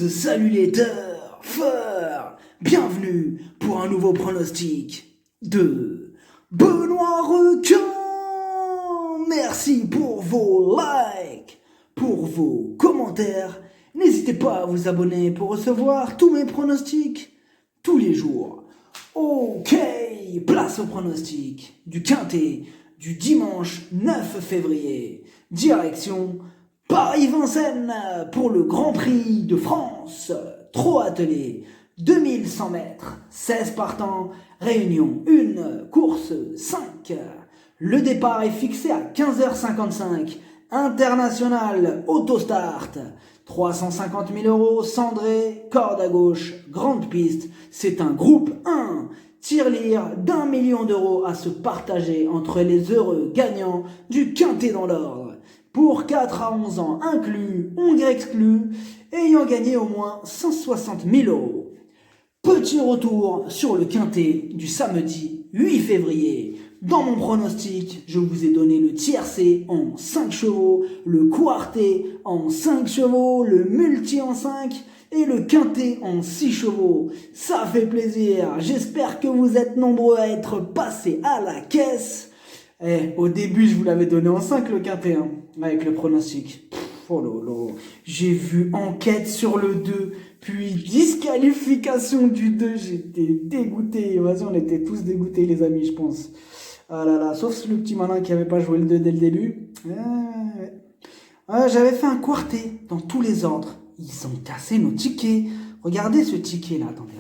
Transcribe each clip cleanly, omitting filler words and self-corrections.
salut les turfeurs, bienvenue pour un nouveau pronostic de Benoît Requin. Merci pour vos likes, pour vos commentaires. N'hésitez pas à vous abonner pour recevoir tous mes pronostics tous les jours. Ok, place au pronostic du Quintet du dimanche 9 février. Direction Paris-Vincennes pour le Grand Prix de France. Trot attelé, 2100 mètres, 16 partants, réunion 1, course 5. Le départ est fixé à 15h55. International Autostart, 350 000 €, cendré, corde à gauche, grande piste. C'est un groupe 1. Tirelire d'1 million d'euros à se partager entre les heureux gagnants du Quintet dans l'ordre. Pour 4 à 11 ans inclus, ongles exclus, ayant gagné au moins 160 000 €. Petit retour sur le Quintet du samedi 8 février. Dans mon pronostic, je vous ai donné le tiercé en 5 chevaux, le quartet en 5 chevaux, le multi en 5 et le quintet en 6 chevaux. Ça fait plaisir, j'espère que vous êtes nombreux à être passés à la caisse. Au début, je vous l'avais donné en 5 le quintet, avec le pronostic. Oh lolo, j'ai vu enquête sur le 2, puis disqualification du 2, j'étais dégoûté. Vas-y, on était tous dégoûtés les amis, je pense. Ah là là, sauf le petit malin qui avait pas joué le 2 dès le début. J'avais fait un quartet dans tous les ordres. Ils ont cassé nos tickets. Regardez ce ticket là, attendez.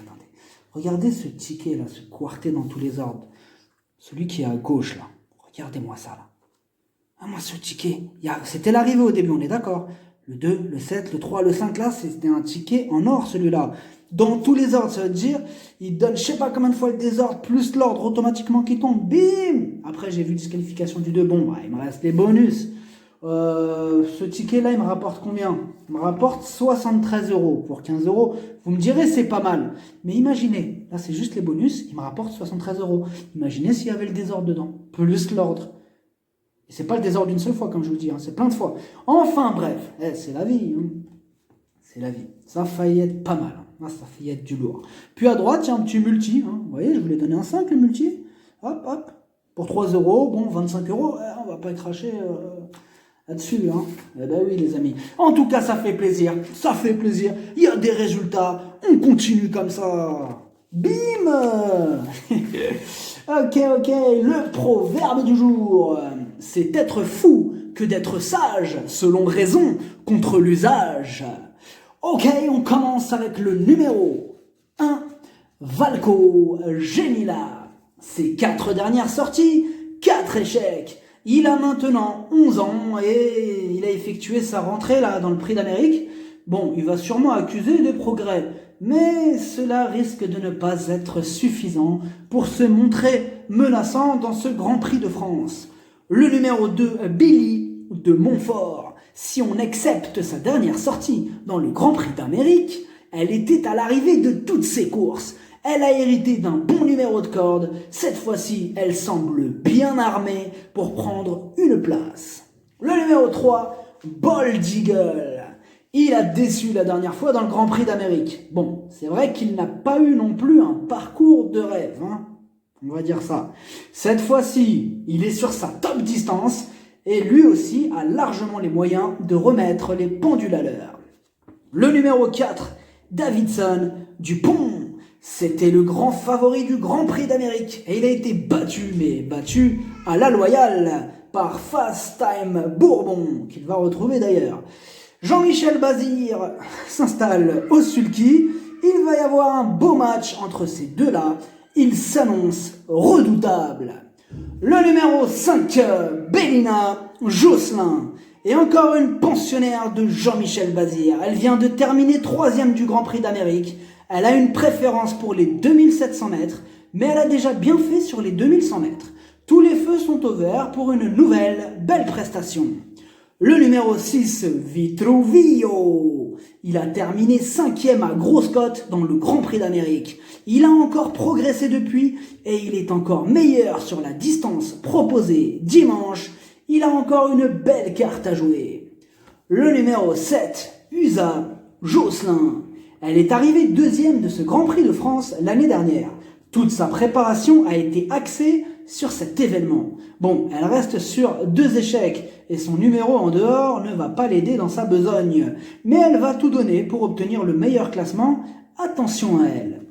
Regardez ce ticket là, ce quartet dans tous les ordres. Celui qui est à gauche là. Regardez-moi ça là. Moi ce ticket, c'était l'arrivée au début, on est d'accord. Le 2, le 7, le 3, le 5 là, c'était un ticket en or celui-là. Dans tous les ordres, ça veut dire, il donne je sais pas combien de fois le désordre, plus l'ordre automatiquement qui tombe, bim. Après j'ai vu disqualification du 2, bon, il me reste les bonus. Ce ticket là, il me rapporte combien? Il me rapporte 73 € pour 15 €. Vous me direz, c'est pas mal. Mais imaginez, là c'est juste les bonus, il me rapporte 73 €. Imaginez s'il y avait le désordre dedans, plus l'ordre. Et c'est pas le désordre d'une seule fois, comme je vous dis, c'est plein de fois. Enfin bref, c'est la vie. C'est la vie. Ça a failli être pas mal. Ça a failli être du lourd. Puis à droite, il y a un petit multi. Vous voyez, je vous l'ai donné un 5, le multi. Hop. Pour 3 €, bon, 25 €. On va pas être craché là-dessus. Eh ben oui, les amis. En tout cas, ça fait plaisir. Ça fait plaisir. Il y a des résultats. On continue comme ça. Bim. Ok. Le proverbe du jour. C'est être fou que d'être sage, selon raison, contre l'usage. Ok, on commence avec le numéro 1, Valco Genila. Ses 4 dernières sorties, 4 échecs. Il a maintenant 11 ans et il a effectué sa rentrée là dans le Prix d'Amérique. Bon, il va sûrement accuser des progrès, mais cela risque de ne pas être suffisant pour se montrer menaçant dans ce Grand Prix de France. Le numéro 2, Billy de Montfort. Si on accepte sa dernière sortie dans le Grand Prix d'Amérique, elle était à l'arrivée de toutes ses courses. Elle a hérité d'un bon numéro de corde. Cette fois-ci, elle semble bien armée pour prendre une place. Le numéro 3, Bold Eagle. Il a déçu la dernière fois dans le Grand Prix d'Amérique. Bon, c'est vrai qu'il n'a pas eu non plus un parcours de rêve, on va dire ça. Cette fois-ci, il est sur sa top distance et lui aussi a largement les moyens de remettre les pendules à l'heure. Le numéro 4, Davidson Dupont. C'était le grand favori du Grand Prix d'Amérique et il a été battu à la loyale par Fast Time Bourbon, qu'il va retrouver d'ailleurs. Jean-Michel Bazir s'installe au sulky. Il va y avoir un beau match entre ces deux-là. Il s'annonce redoutable. Le numéro 5, Bélina Josselin. Et encore une pensionnaire de Jean-Michel Bazir. Elle vient de terminer 3e du Grand Prix d'Amérique. Elle a une préférence pour les 2700 mètres, mais elle a déjà bien fait sur les 2100 mètres. Tous les feux sont au vert pour une nouvelle belle prestation. Le numéro 6, Vitruvio. Il a terminé 5e à grosse cote dans le Grand Prix d'Amérique. Il a encore progressé depuis et il est encore meilleur sur la distance proposée dimanche. Il a encore une belle carte à jouer. Le numéro 7, USA Josselin. Elle est arrivée deuxième de ce Grand Prix de France l'année dernière. Toute sa préparation a été axée sur cet événement. Bon, elle reste sur 2 échecs et son numéro en dehors ne va pas l'aider dans sa besogne. Mais elle va tout donner pour obtenir le meilleur classement. Attention à elle.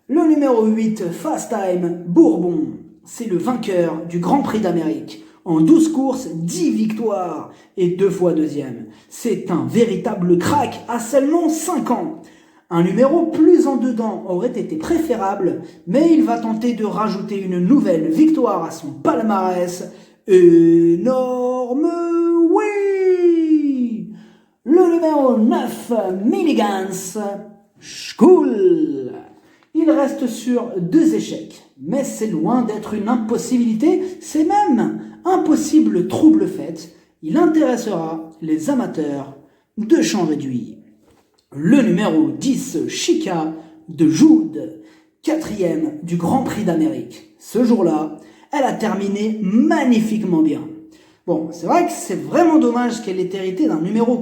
Le numéro 8, Fast Time Bourbon, c'est le vainqueur du Grand Prix d'Amérique. En 12 courses, 10 victoires et 2 fois deuxième. C'est un véritable crack à seulement 5 ans. Un numéro plus en dedans aurait été préférable, mais il va tenter de rajouter une nouvelle victoire à son palmarès. Énorme oui! Le numéro 9, Milligans School. Il reste sur 2 échecs, mais c'est loin d'être une impossibilité, c'est même un possible trouble fait. Il intéressera les amateurs de champ réduit. Le numéro 10, Chica de Jude, 4e du Grand Prix d'Amérique. Ce jour-là, elle a terminé magnifiquement bien. Bon, c'est vrai que c'est vraiment dommage qu'elle ait hérité d'un numéro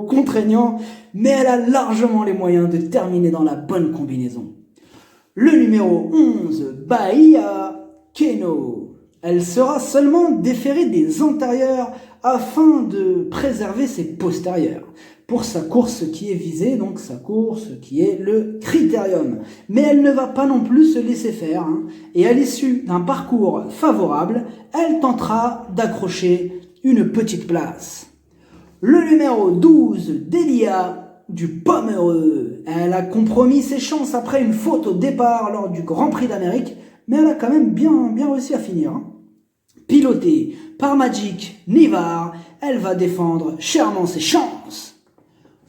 contraignant, mais elle a largement les moyens de terminer dans la bonne combinaison. Le numéro 11, Bahia Keno. Elle sera seulement déférée des antérieurs afin de préserver ses postérieurs pour sa course qui est visée, donc sa course qui est le critérium. Mais elle ne va pas non plus se laisser faire, et à l'issue d'un parcours favorable, elle tentera d'accrocher une petite place. Le numéro 12, Delia du Pomereux. Elle a compromis ses chances après une faute au départ lors du Grand Prix d'Amérique, mais elle a quand même bien réussi à finir. Pilotée par Magic Nivar, elle va défendre chèrement ses chances.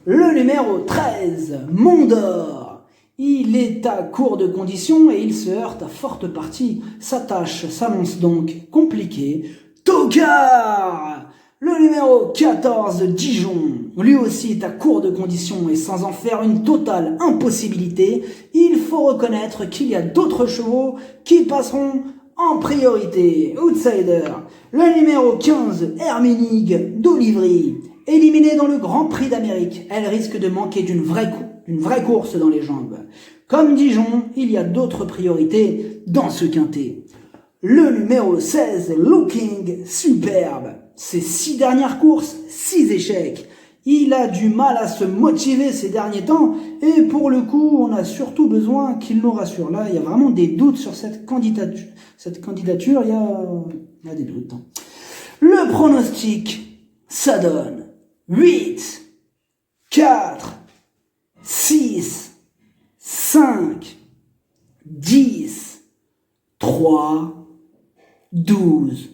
Le numéro 13, Mondor. Il est à court de conditions et il se heurte à forte partie. Sa tâche s'annonce donc compliquée. Tokar. Le numéro 14, Dijon. Lui aussi est à court de conditions et sans en faire une totale impossibilité, il faut reconnaître qu'il y a d'autres chevaux qui passeront en priorité. Outsider. Le numéro 15, Herminig d'Olivry. Éliminée dans le Grand Prix d'Amérique, elle risque de manquer d'une vraie course dans les jambes. Comme Dijon, il y a d'autres priorités dans ce quintet. Le numéro 16, Looking Superbe. Ses 6 dernières courses, 6 échecs. Il a du mal à se motiver ces derniers temps et pour le coup, on a surtout besoin qu'il nous rassure. Là, il y a vraiment des doutes sur cette candidature. Il y a des doutes. Le pronostic, ça donne 8, 4, 6, 5, 10, 3, 12,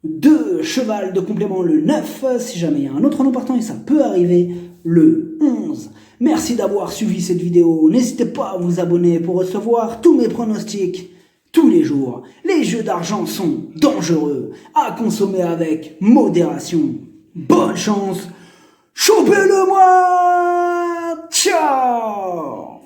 2, cheval de complément le 9, si jamais il y a un autre nom partant et ça peut arriver, le 11. Merci d'avoir suivi cette vidéo, n'hésitez pas à vous abonner pour recevoir tous mes pronostics tous les jours. Les jeux d'argent sont dangereux, à consommer avec modération. Bonne chance, chopez-le moi, ciao.